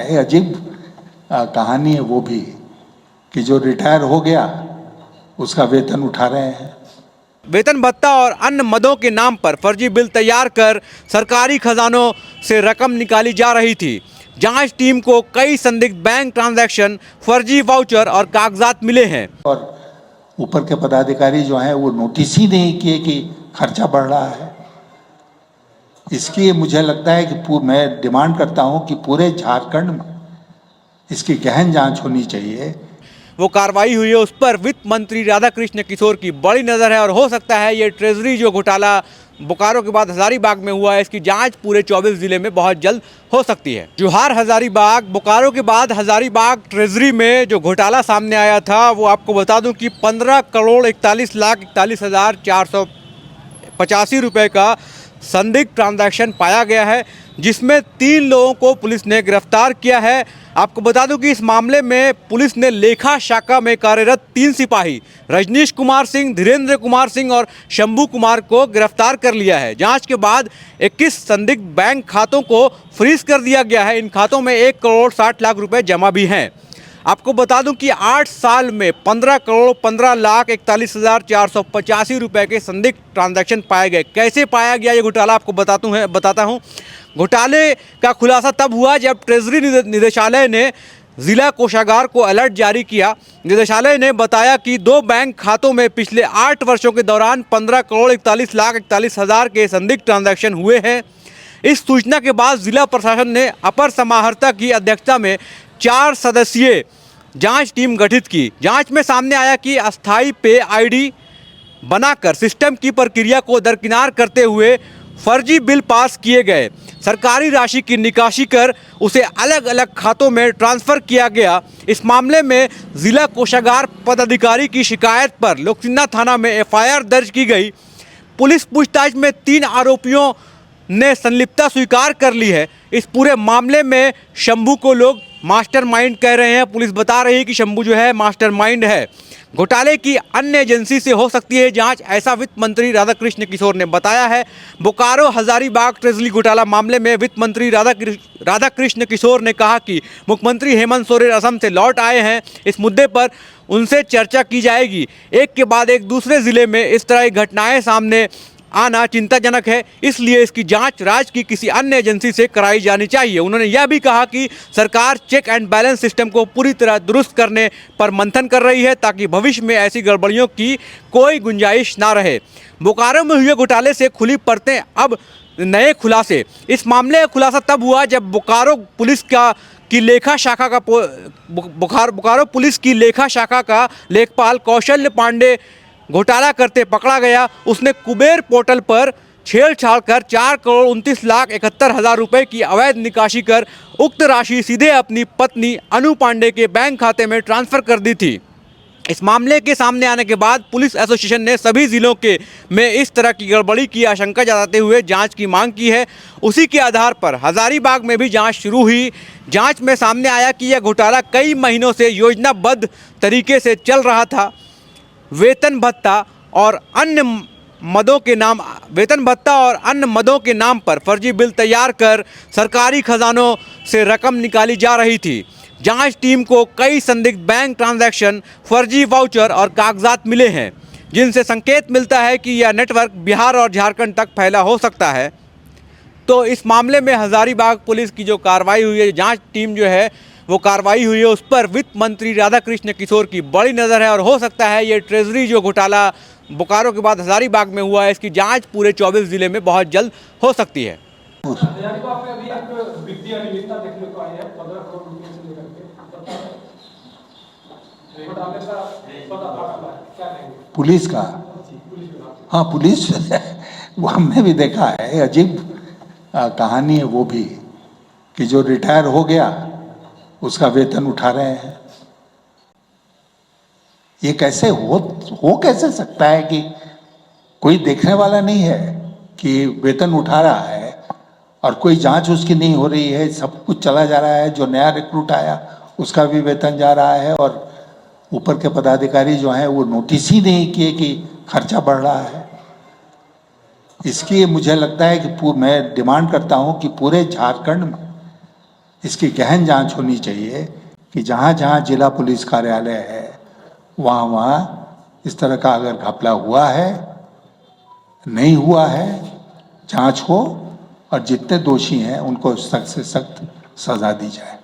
है, अजीब कहानी है वो भी, कि जो रिटायर हो गया उसका वेतन उठा रहे हैं। वेतन भत्ता और अन्य मदों के नाम पर फर्जी बिल तैयार कर सरकारी खजानों से रकम निकाली जा रही थी। जांच टीम को कई संदिग्ध बैंक ट्रांजैक्शन, फर्जी वाउचर और कागजात मिले हैं। और ऊपर के पदाधिकारी जो हैं वो नोटिस ही नहीं किए कि खर्चा बढ़ रहा है। इसकी मुझे लगता है कि मैं डिमांड करता हूं कि पूरे झारखंड में इसकी गहन जांच होनी चाहिए। वो कार्रवाई हुई है, उस पर वित्त मंत्री राधाकृष्ण किशोर की बड़ी नज़र है और हो सकता है ये ट्रेजरी जो घोटाला बोकारो के बाद हजारीबाग में हुआ है, इसकी जांच पूरे 24 जिले में बहुत जल्द हो सकती है। जोहार हजारीबाग, बोकारो के बाद हजारीबाग ट्रेजरी में जो घोटाला सामने आया था वो आपको बता दूं कि 15,41,41,485 रुपये का संदिग्ध ट्रांजैक्शन पाया गया है, जिसमें 3 लोगों को पुलिस ने गिरफ्तार किया है। आपको बता दूं कि इस मामले में पुलिस ने लेखा शाखा में कार्यरत 3 सिपाही रजनीश कुमार सिंह, धीरेन्द्र कुमार सिंह और शंभू कुमार को गिरफ्तार कर लिया है। जांच के बाद 21 संदिग्ध बैंक खातों को फ्रीज कर दिया गया है। इन खातों में 1,60,00,000 रुपये जमा भी हैं। आपको बता दूं कि 8 साल में 15,15,41,485 रुपये के संदिग्ध ट्रांजैक्शन पाए गए। कैसे पाया गया ये घोटाला आपको बताता हूं। घोटाले का खुलासा तब हुआ जब ट्रेजरी निदेशालय ने जिला कोषागार को अलर्ट जारी किया। निदेशालय ने बताया कि 2 बैंक खातों में पिछले 8 वर्षों के दौरान 15,41,41,000 के संदिग्ध ट्रांजैक्शन हुए हैं। इस सूचना के बाद जिला प्रशासन ने अपर समाहर्ता की अध्यक्षता में 4 सदस्यीय जांच टीम गठित की। जांच में सामने आया कि अस्थायी पे आईडी बनाकर सिस्टम की प्रक्रिया को दरकिनार करते हुए फर्जी बिल पास किए गए। सरकारी राशि की निकासी कर उसे अलग अलग खातों में ट्रांसफ़र किया गया। इस मामले में जिला कोषागार पदाधिकारी की शिकायत पर लोकसिन्ना थाना में एफआईआर दर्ज की गई। पुलिस पूछताछ में 3 आरोपियों ने संलिप्तता स्वीकार कर ली है। इस पूरे मामले में शंभू को लोग मास्टरमाइंड कह रहे हैं। पुलिस बता रही है कि शंभू जो है मास्टरमाइंड है। घोटाले की अन्य एजेंसी से हो सकती है जांच, ऐसा वित्त मंत्री राधाकृष्ण किशोर ने बताया है। बोकारो हजारीबाग ट्रेजरी घोटाला मामले में वित्त मंत्री राधाकृष्ण किशोर ने कहा कि मुख्यमंत्री हेमंत सोरेन असम से लौट आए हैं। इस मुद्दे पर उनसे चर्चा की जाएगी। एक के बाद एक दूसरे जिले में इस तरह की घटनाएं सामने आना चिंताजनक है, इसलिए इसकी जांच राज्य की किसी अन्य एजेंसी से कराई जानी चाहिए। उन्होंने यह भी कहा कि सरकार चेक एंड बैलेंस सिस्टम को पूरी तरह दुरुस्त करने पर मंथन कर रही है ताकि भविष्य में ऐसी गड़बड़ियों की कोई गुंजाइश ना रहे। बोकारो में हुए घोटाले से खुली परतें, अब नए खुलासे। इस मामले का खुलासा तब हुआ जब बोकारो पुलिस की लेखा शाखा का लेखपाल कौशल्य पांडे घोटाला करते पकड़ा गया। उसने कुबेर पोर्टल पर छेड़छाड़ कर 4,29,71,000 रुपये की अवैध निकासी कर उक्त राशि सीधे अपनी पत्नी अनु पांडे के बैंक खाते में ट्रांसफ़र कर दी थी। इस मामले के सामने आने के बाद पुलिस एसोसिएशन ने सभी जिलों में इस तरह की गड़बड़ी की आशंका जताते हुए जांच की मांग की है। उसी के आधार पर हजारीबाग में भी जांच शुरू हुई। जांच में सामने आया कि यह घोटाला कई महीनों से योजनाबद्ध तरीके से चल रहा था। वेतन भत्ता और अन्य मदों के नाम पर फर्जी बिल तैयार कर सरकारी खजानों से रकम निकाली जा रही थी। जांच टीम को कई संदिग्ध बैंक ट्रांजैक्शन, फर्जी वाउचर और कागजात मिले हैं, जिनसे संकेत मिलता है कि यह नेटवर्क बिहार और झारखंड तक फैला हो सकता है। तो इस मामले में हजारीबाग पुलिस की जो कार्रवाई हुई है, जांच टीम जो है वो कार्रवाई हुई है, उस पर वित्त मंत्री राधाकृष्ण किशोर की बड़ी नज़र है और हो सकता है ये ट्रेजरी जो घोटाला बोकारो के बाद हजारीबाग में हुआ है, इसकी जांच पूरे 24 जिले में बहुत जल्द हो सकती है। पुलिस का, हाँ पुलिस वो हमने भी देखा है, अजीब कहानी है वो भी, कि जो रिटायर हो गया उसका वेतन उठा रहे हैं। ये कैसे हो कैसे सकता है कि कोई देखने वाला नहीं है कि वेतन उठा रहा है और कोई जांच उसकी नहीं हो रही है, सब कुछ चला जा रहा है। जो नया रिक्रूट आया उसका भी वेतन जा रहा है और ऊपर के पदाधिकारी जो हैं वो नोटिस ही नहीं किए कि खर्चा बढ़ रहा है। इसकी मुझे लगता है कि मैं डिमांड करता हूं कि पूरे झारखंड में इसकी गहन जांच होनी चाहिए कि जहाँ जहाँ जिला पुलिस कार्यालय है वहाँ वहाँ इस तरह का अगर घपला हुआ है, नहीं हुआ है, जांच हो और जितने दोषी हैं उनको सख्त से सख्त सजा दी जाए।